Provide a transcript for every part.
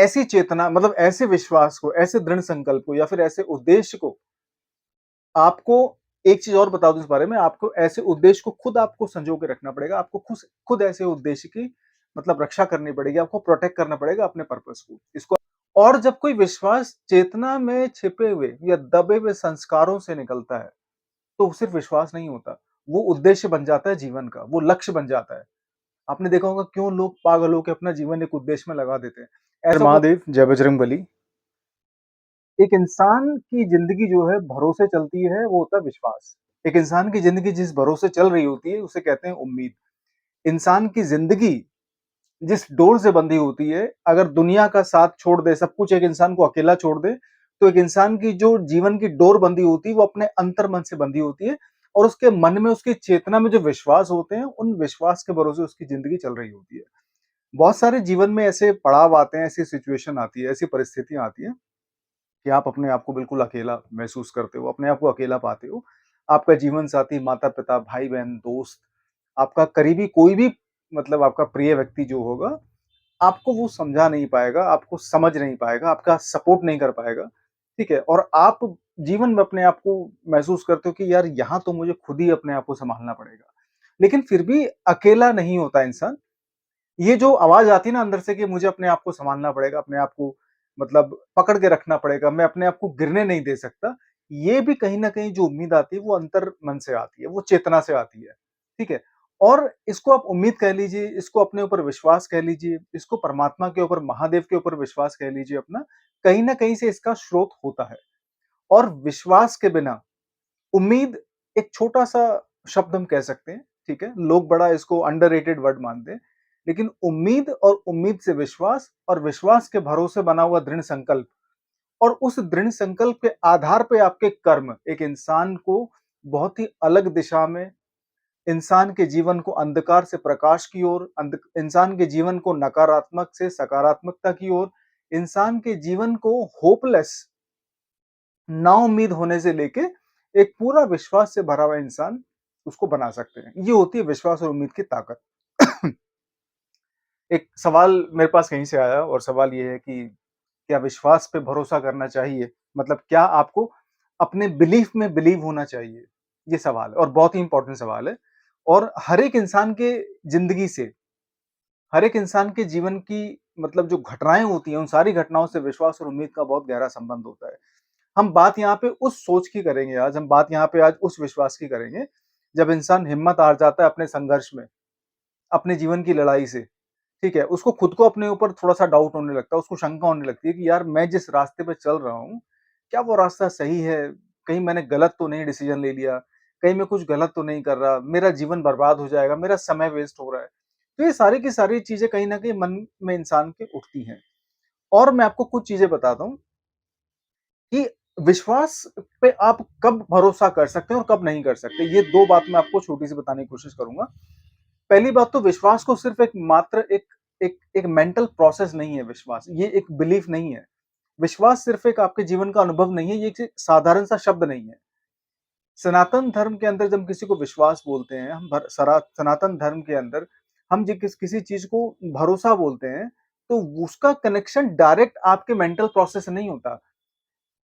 ऐसी चेतना मतलब ऐसे विश्वास को, ऐसे दृढ़ संकल्प को या फिर ऐसे उद्देश्य को आपको एक चीज़ और बता दूँ इस बारे में, आपको ऐसे उद्देश्य को खुद आपको संजो के रखना पड़ेगा। आपको खुद खुद ऐसे उद्देश्य की मतलब रक्षा करनी पड़ेगी, आपको प्रोटेक्ट करना पड़ेगा अपने पर्पस को। इसको और जब कोई विश्वास चेतना में छिपे हुए या दबे हुए संस्कारों से निकलता है, तो वो सिर्फ विश्वास नहीं होता, वो उद्देश्य बन जाता है जीवन का, वो लक्ष्य बन जाता है। आपने देखा होगा क्यों लोग पागल होके अपना जीवन एक उद्देश्य में लगा देते हैं। ऐसा महादेव, जय बजरंगबली। एक इंसान की ज़िंदगी जो है भरोसे चलती है, वो होता है विश्वास। एक इंसान की ज़िंदगी जिस भरोसे चल रही होती है, उसे कहते हैं उम्मीद। इंसान की ज़िंदगी जिस डोर से बंधी होती है, अगर दुनिया का साथ छोड़ दे, सब कुछ एक इंसान को अकेला छोड़ दे, तो एक इंसान की जो जीवन की डोर बंधी होती है, वो अपने अंतर्मन से बंधी होती है और उसके मन में, उसकी चेतना में जो विश्वास होते हैं, उन विश्वास के भरोसे उसकी ज़िंदगी चल रही होती है। बहुत सारे जीवन में ऐसे पड़ाव आते हैं, ऐसी सिचुएशन आती है, ऐसी परिस्थितियाँ आती हैं कि आप अपने आप को बिल्कुल अकेला महसूस करते हो, अपने आप को अकेला पाते हो। आपका जीवन साथी, माता-पिता, भाई-बहन, दोस्त, आपका करीबी कोई भी मतलब आपका प्रिय व्यक्ति जो होगा, आपको वो समझा नहीं पाएगा, आपको समझ नहीं पाएगा, आपका सपोर्ट नहीं कर पाएगा, ठीक है? और आप जीवन में अपने आप को महसूस करते हो कि यार यहाँ तो मुझे खुद ही अपने आप को सँभालना पड़ेगा। लेकिन फिर भी अकेला नहीं होता इंसान। ये जो आवाज़ आती है ना अंदर से कि मुझे अपने आप को सँभालना पड़ेगा, अपने आप को मतलब पकड़ के रखना पड़ेगा, मैं अपने आप को गिरने नहीं दे सकता। ये भी कहीं न कहीं जो उम्मीद आती है वो अंतर्मन से आती है, वो चेतना से आती है, ठीक है? और इसको आप उम्मीद कह लीजिए, इसको अपने ऊपर विश्वास कह लीजिए, इसको परमात्मा के ऊपर, महादेव के ऊपर विश्वास कह लीजिए अपना, कहीं न कहीं से इसका स्रोत होता है। और विश्वास के बिना उम्मीद एक छोटा-सा शब्द हम कह सकते हैं, ठीक है? लोग बड़ा इसको अंडररेटेड वर्ड मानते हैं। लेकिन उम्मीद और उम्मीद से विश्वास और विश्वास के भरोसे बना हुआ दृढ़ संकल्प और उस दृढ़ संकल्प के आधार पे आपके कर्म एक इंसान को बहुत ही अलग दिशा में, इंसान के जीवन को अंधकार से प्रकाश की ओर, इंसान के जीवन को नकारात्मक से सकारात्मकता की ओर, इंसान के जीवन को होपलेस नाउम्मीद होने से लेके एक पूरा विश्वास से भरा हुआ इंसान उसको बना सकते हैं। ये होती है विश्वास और उम्मीद की ताकत। एक सवाल मेरे पास कहीं से आया और सवाल ये है कि क्या विश्वास पे भरोसा करना चाहिए? मतलब क्या आपको अपने बिलीफ में बिलीव होना चाहिए? ये सवाल है और बहुत ही इम्पोर्टेंट सवाल है और हर एक इंसान के ज़िंदगी से, हर एक इंसान के जीवन की मतलब जो घटनाएँ होती हैं, उन सारी घटनाओं से विश्वास और उम्मीद का बहुत गहरा संबंध होता है। हम बात यहाँ पे उस सोच की करेंगे आज, हम बात यहाँ पे आज उस विश्वास की करेंगे, जब इंसान हिम्मत हार जाता है अपने संघर्ष में, अपने जीवन की लड़ाई से, ठीक है? उसको खुद को अपने ऊपर थोड़ा-सा डाउट होने लगता है, उसको शंका होने लगती है कि यार मैं जिस रास्ते पे चल रहा हूँ, क्या वो रास्ता सही है? कहीं मैंने गलत तो नहीं डिसीज़न ले लिया? कहीं मैं कुछ गलत तो नहीं कर रहा? मेरा जीवन बर्बाद हो जाएगा, मेरा समय वेस्ट हो रहा है। तो ये सारी की सारी चीज़ें कहीं न कहीं मन में इंसान के उठती हैं और मैं आपको कुछ चीज़ें बताता हूँ कि विश्वास पे आप कब भरोसा कर सकते हैं और कब नहीं कर सकते। ये 2 बात मैं आपको छोटी-सी बताने की कोशिश करूँगा। पहली बात तो विश्वास को सिर्फ़ एक मात्र एक मेंटल प्रोसेस नहीं है विश्वास, ये एक बिलीफ नहीं है। विश्वास सिर्फ़ एक आपके जीवन का अनुभव नहीं है, ये एक साधारण सा शब्द नहीं है। सनातन धर्म के अंदर जब किसी को विश्वास बोलते हैं, हम भर सरा सनातन धर्म के अंदर हम जी किसी चीज़ को भरोसा बोलते हैं, तो उसका कनेक्शन डायरेक्ट आपके मेंटल प्रोसेस से नहीं होता।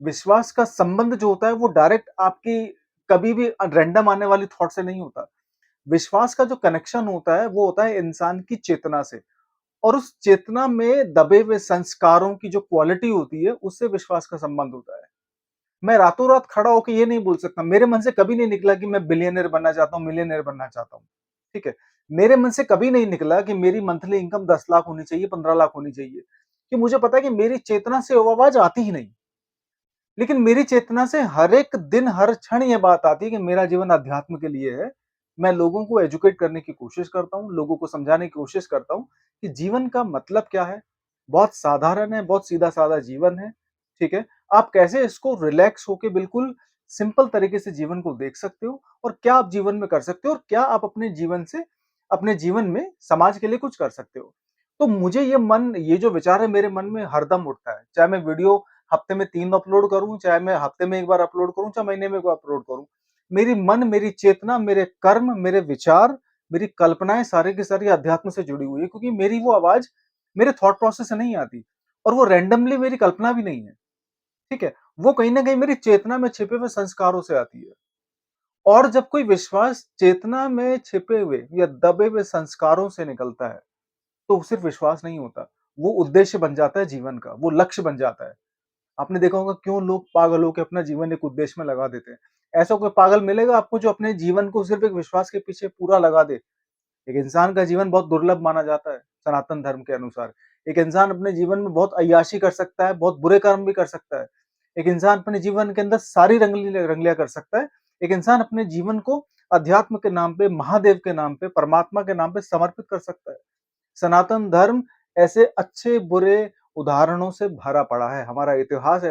विश्वास का संबंध जो होता है वो डायरेक्ट आपकी कभी भी रैंडम आने वाली थॉट से नहीं होता। विश्वास का जो कनेक्शन होता है वो होता है इंसान की चेतना से और उस चेतना में दबे हुए संस्कारों की जो क्वालिटी होती है उससे विश्वास का संबंध होता है। मैं रातों-रात खड़ा होके ये नहीं बोल सकता, मेरे मन से कभी नहीं निकला कि मैं बिलियनियर बनना चाहता हूँ, मिलियनियर बनना चाहता हूँ, ठीक है? मेरे मन से कभी नहीं निकला कि मेरी मंथली इनकम 10 लाख होनी चाहिए, 15 लाख होनी चाहिए, कि मुझे पता है कि मेरी चेतना से वो आवाज़ आती ही नहीं। लेकिन मेरी चेतना से हर एक दिन, हर क्षण ये बात आती है कि मेरा जीवन अध्यात्म के लिए है। मैं लोगों को एजुकेट करने की कोशिश करता हूँ, लोगों को समझाने की कोशिश करता हूँ कि जीवन का मतलब क्या है। बहुत साधारण है, बहुत सीधा-साधा जीवन है, ठीक है? आप कैसे इसको रिलैक्स होके बिल्कुल सिंपल तरीके से जीवन को देख सकते हो और क्या आप जीवन में कर सकते हो और क्या आप अपने जीवन से अपने जीवन में समाज के लिए कुछ कर सकते हो। तो मुझे ये जो विचार है मेरे मन में हरदम उठता है। चाहे मैं वीडियो हफ्ते में 3 अपलोड करूँ, चाहे मैं हफ्ते में 1 बार अपलोड करूँ, चाहे महीने में 1 बार अपलोड करूँ। मेरी मन, मेरी चेतना, मेरे कर्म, मेरे विचार, मेरी कल्पनाएँ सारी की सारी अध्यात्म से जुड़ी हुई है क्योंकि मेरी वो आवाज़ मेरे थॉट प्रोसेस से नहीं आती। और वो रैंडमली मेरी कल्पना भी नहीं है, ठीक है? वो कहीं न कहीं मेरी चेतना में छिपे हुए संस्कारों से आती है। और जब कोई विश्वास चेतना में छिपे हुए या दबे हुए संस्कारों से निकलता है, तो वो सिर्फ विश्वास नहीं होता, वो उद्देश्य बन जाता है जीवन का, वो लक्ष्य बन जाता है। आपने देखा होगा क्यों लोग पागल होके अपना जीवन एक उद्देश्य में लगा देते हैं। ऐसा कोई पागल मिलेगा आपको जो अपने जीवन को सिर्फ एक विश्वास के पीछे पूरा लगा दे। एक इंसान का जीवन बहुत दुर्लभ माना जाता है, सनातन धर्म के अनुसार। एक इंसान अपने जीवन में बहुत अय्याशी कर सकता है, बहुत बुरे कर्म भी कर सकता है। एक इंसान अपने जीवन के अंदर सारी रंगलियाँ कर सकता है। एक इंसान अपने जीवन को अध्यात्म के नाम पे, महादेव के नाम पे, परमात्मा के नाम पे समर्पित कर सकता है। सनातन धर्म ऐसे अच्छे-बुरे उदाहरणों से भरा पड़ा है। हमारा इतिहास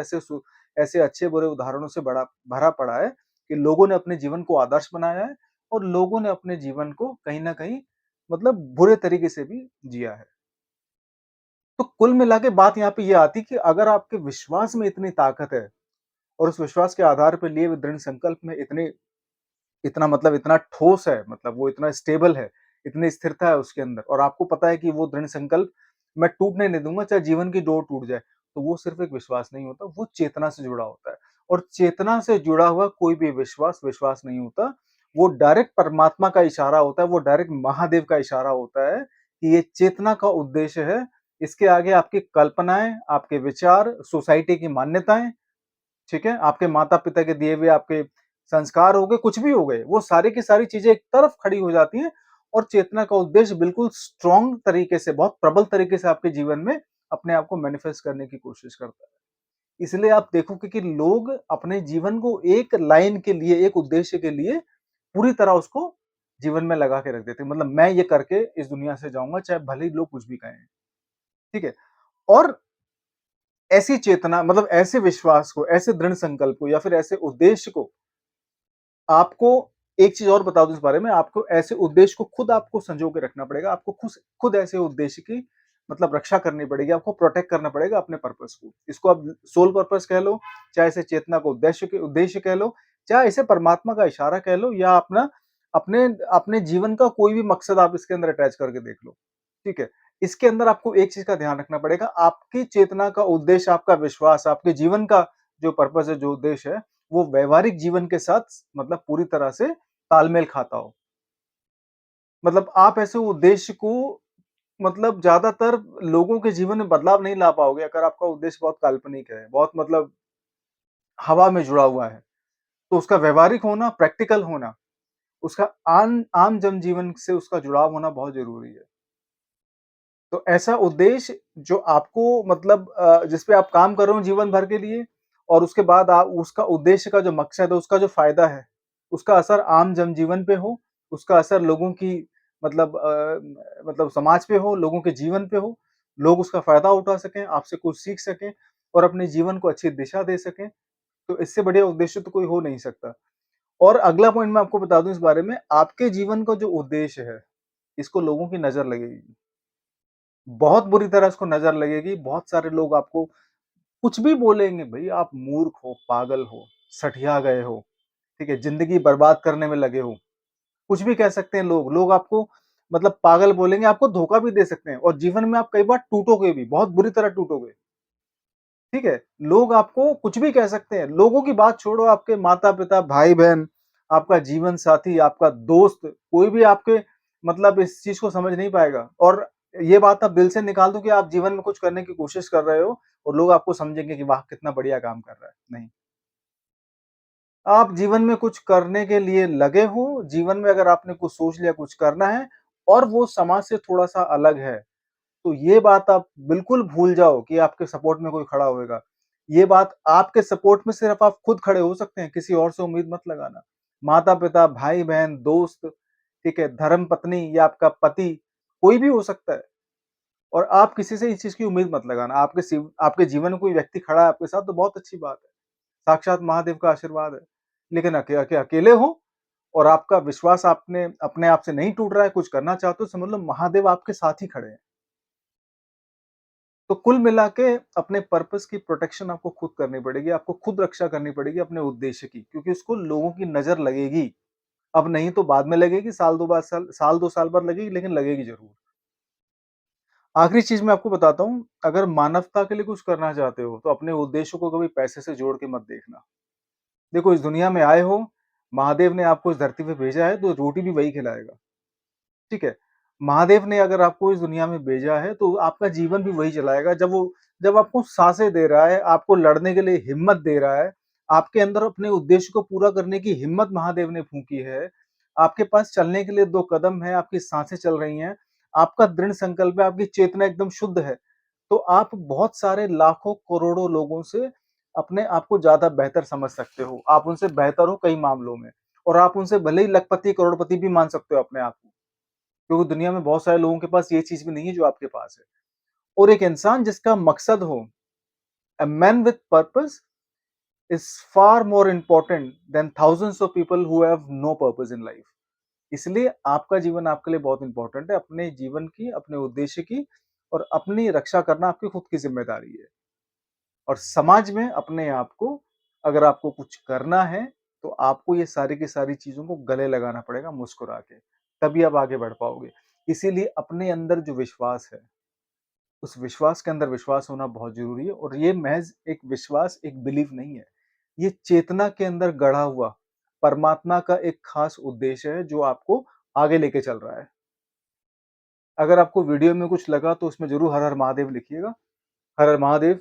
ऐसे अच्छे-बुरे उदाहरणों से बड़ा भरा पड़ा है कि लोगों ने अपने जीवन को आदर्श बनाया है और लोगों ने अपने जीवन को कहीं न कहीं मतलब बुरे तरीके से भी जिया है। तो कुल मिला के बात यहाँ पे ये आती है कि अगर आपके विश्वास में इतनी ताकत है और उस विश्वास के आधार पे लिए हुए दृढ़ संकल्प में इतना मतलब इतना ठोस है, मतलब वो इतना स्टेबल है, इतनी स्थिरता है उसके अंदर और आपको पता है कि वो दृढ़ संकल्प मैं टूटने नहीं दूँगा, चाहे जीवन की डोर टूट जाए। तो वो सिर्फ़ एक विश्वास नहीं होता, वो चेतना से जुड़ा होता है और चेतना से जुड़ा हुआ कोई भी विश्वास, विश्वास नहीं होता। वो डायरेक्ट परमात्मा का इशारा होता है, वो डायरेक्ट महादेव का इशारा होता है कि ये चेतना का उद्देश्य है। इसके आगे आपकी कल्पनाएँ, आपके विचार, सोसाइटी की मान्यताएँ, ठीक है? आपके माता-पिता के दिए हुए आपके संस्कार हो गए, कुछ भी हो गए, वो सारी की सारी चीज़ें एक तरफ खड़ी हो जाती हैं और चेतना का उद्देश्य बिल्कुल स्ट्रॉन्ग तरीके से, बहुत प्रबल तरीके से आपके जीवन में अपने आप को मैनिफेस्ट करने की कोशिश करता है। इसलिए आप देखोगे कि लोग अपने जीवन को एक लाइन के लिए, एक उद्देश्य के लिए पूरी तरह उसको जीवन में लगा के रख देते हैं। मतलब मैं ये करके इस दुनिया से जाऊँगा, चाहे भले ही लोग कुछ भी कहें, ठीक है? और ऐसी चेतना मतलब ऐसे विश्वास को, ऐसे दृढ़ संकल्प को या फिर ऐसे उद्देश्य को आपको एक चीज़ और बता दूँ इस बारे में, आपको ऐसे उद्देश्य को खुद आपको संजो के रखना पड़ेगा। आपको खुद ऐसे उद्देश्य की मतलब रक्षा करनी पड़ेगी, आपको प्रोटेक्ट करना पड़ेगा अपने पर्पस को। इसको आप सोल पर्पस कह लो, चाहे इसे चेतना को उद्देश्य कह लो, चाहे इसे परमात्मा का इशारा कह लो या अपना अपने अपने जीवन का कोई भी मकसद आप इसके अंदर अटैच करके देख लो, ठीक है? इसके अंदर आपको एक चीज़ का ध्यान रखना पड़ेगा, आपकी चेतना का उद्देश्य, आपका विश्वास, आपके जीवन का जो पर्पस है, जो उद्देश्य है, वो व्यावहारिक जीवन के साथ मतलब पूरी तरह से तालमेल खाता हो। मतलब आप ऐसे उद्देश्य को मतलब ज़्यादातर लोगों के जीवन में बदलाव नहीं ला पाओगे अगर आपका उद्देश्य बहुत काल्पनिक है, बहुत मतलब हवा में जुड़ा हुआ है। तो उसका व्यावहारिक होना, प्रैक्टिकल होना, उसका आम जनजीवन से उसका जुड़ाव होना बहुत ज़रूरी है। तो ऐसा उद्देश्य जो आपको मतलब जिस पे आप काम कर रहे हो जीवन भर के लिए और उसके बाद आप उसका उद्देश्य का जो मकसद है, उसका जो फ़ायदा है, उसका असर आम जनजीवन पे हो, उसका असर लोगों की मतलब समाज पे हो, लोगों के जीवन पे हो, लोग उसका फ़ायदा उठा सकें, आपसे कुछ सीख सकें और अपने जीवन को अच्छी दिशा दे सकें, तो इससे बढ़िया उद्देश्य तो कोई हो नहीं सकता। और अगला पॉइंट मैं आपको बता दूँ इस बारे में, आपके जीवन का जो उद्देश्य है, इसको लोगों की नज़र लगेगी। बहुत बुरी तरह इसको नज़र लगेगी, बहुत सारे लोग आपको कुछ भी बोलेंगे, भई आप मूर्ख हो, पागल हो, सठिया गए हो, ठीक है? ज़िंदगी बर्बाद करने में लगे हो, कुछ भी कह सकते हैं लोग। लोग आपको मतलब पागल बोलेंगे, आपको धोखा भी दे सकते हैं और जीवन में आप कई बार टूटोगे भी, बहुत बुरी तरह टूटोगे, ठीक है? लोग आपको कुछ भी कह सकते हैं, लोगों की बात छोड़ो, आपके माता-पिता, भाई-बहन, आपका जीवन साथी, आपका दोस्त, कोई भी आपके मतलब इस चीज़ को समझ नहीं पाएगा और ये बात आप दिल से निकाल दो कि आप जीवन में कुछ करने की कोशिश कर रहे हो और लोग आपको समझेंगे कि वाह! कितना बढ़िया काम कर रहा है। नहीं, आप जीवन में कुछ करने के लिए लगे हो, जीवन में अगर आपने कुछ सोच लिया कुछ करना है और वो समाज से थोड़ा-सा अलग है, तो ये बात आप बिल्कुल भूल जाओ कि आपके सपोर्ट में कोई खड़ा होएगा। ये बात आपके सपोर्ट में सिर्फ़ आप खुद खड़े हो सकते हैं, किसी और से उम्मीद मत लगाना। माता-पिता, भाई-बहन, दोस्त, ठीक है, धर्मपत्नी या आपका पति, कोई भी हो सकता है और आप किसी से इस चीज़ की उम्मीद मत लगाना। आपके जीवन में कोई व्यक्ति खड़ा है आपके साथ तो बहुत अच्छी बात है, साक्षात महादेव का आशीर्वाद है। लेकिन अकेले हो और आपका विश्वास आपने अपने आप से नहीं टूट रहा है, कुछ करना चाहते हो, समझ लो महादेव आपके साथ ही खड़े हैं। तो कुल मिला के अपने पर्पस की प्रोटेक्शन आपको खुद करनी पड़ेगी, आपको खुद रक्षा करनी पड़ेगी अपने उद्देश्य की, क्योंकि उसको लोगों की नज़र लगेगी। अब नहीं तो बाद में लगेगी, साल 2 साल बाद लगेगी लेकिन लगेगी ज़रूर। आखिरी चीज़ मैं आपको बताता हूँ, अगर मानवता के लिए कुछ करना चाहते हो, तो अपने उद्देश्य को कभी पैसे से जोड़ के मत देखना। देखो इस दुनिया में आए हो, महादेव ने आपको इस धरती पे भेजा है, तो रोटी भी वही खिलाएगा, ठीक है? महादेव ने अगर आपको इस दुनिया में भेजा है, तो आपका जीवन भी वही चलाएगा। जब आपको साँसें दे रहा है, आपको लड़ने के लिए हिम्मत दे रहा है, आपके अंदर अपने उद्देश्य को पूरा करने की हिम्मत महादेव ने फूँकी है, आपके पास चलने के लिए 2 कदम है, आपकी साँसें चल रही हैं, आपका दृढ़ संकल्प है, आपकी चेतना एकदम शुद्ध है, तो आप बहुत सारे लाखों, करोड़ों लोगों से अपने आप को ज़्यादा बेहतर समझ सकते हो। आप उनसे बेहतर हो कई मामलों में और आप उनसे भले ही लखपति, करोड़पति भी मान सकते हो अपने आप को। क्योंकि दुनिया में बहुत सारे लोगों के पास ये चीज़ भी नहीं है जो आपके पास है। और एक इंसान जिसका मकसद हो, a man with purpose is far more important than thousands of people who have no purpose in life. इसलिए आपका जीवन आपके लिए बहुत इम्पोर्टेंट है। अपने जीवन की, अपने उद्देश्य की और अपनी रक्षा करना आपकी खुद की ज़िम्मेदारी है। और समाज में अपने आप को अगर आपको कुछ करना है, तो आपको ये सारी की सारी चीज़ों को गले लगाना पड़ेगा मुस्कुरा के, तभी आप आगे बढ़ पाओगे। इसीलिए अपने अंदर जो विश्वास है, उस विश्वास के अंदर विश्वास होना बहुत ज़रूरी है और ये महज़ एक विश्वास, एक बिलीफ नहीं है। ये चेतना के अंदर गढ़ा हुआ परमात्मा का एक ख़ास उद्देश्य है जो आपको आगे लेके चल रहा है। अगर आपको वीडियो में कुछ लगा तो उसमें ज़रूर हर हर महादेव लिखिएगा। हर हर महादेव।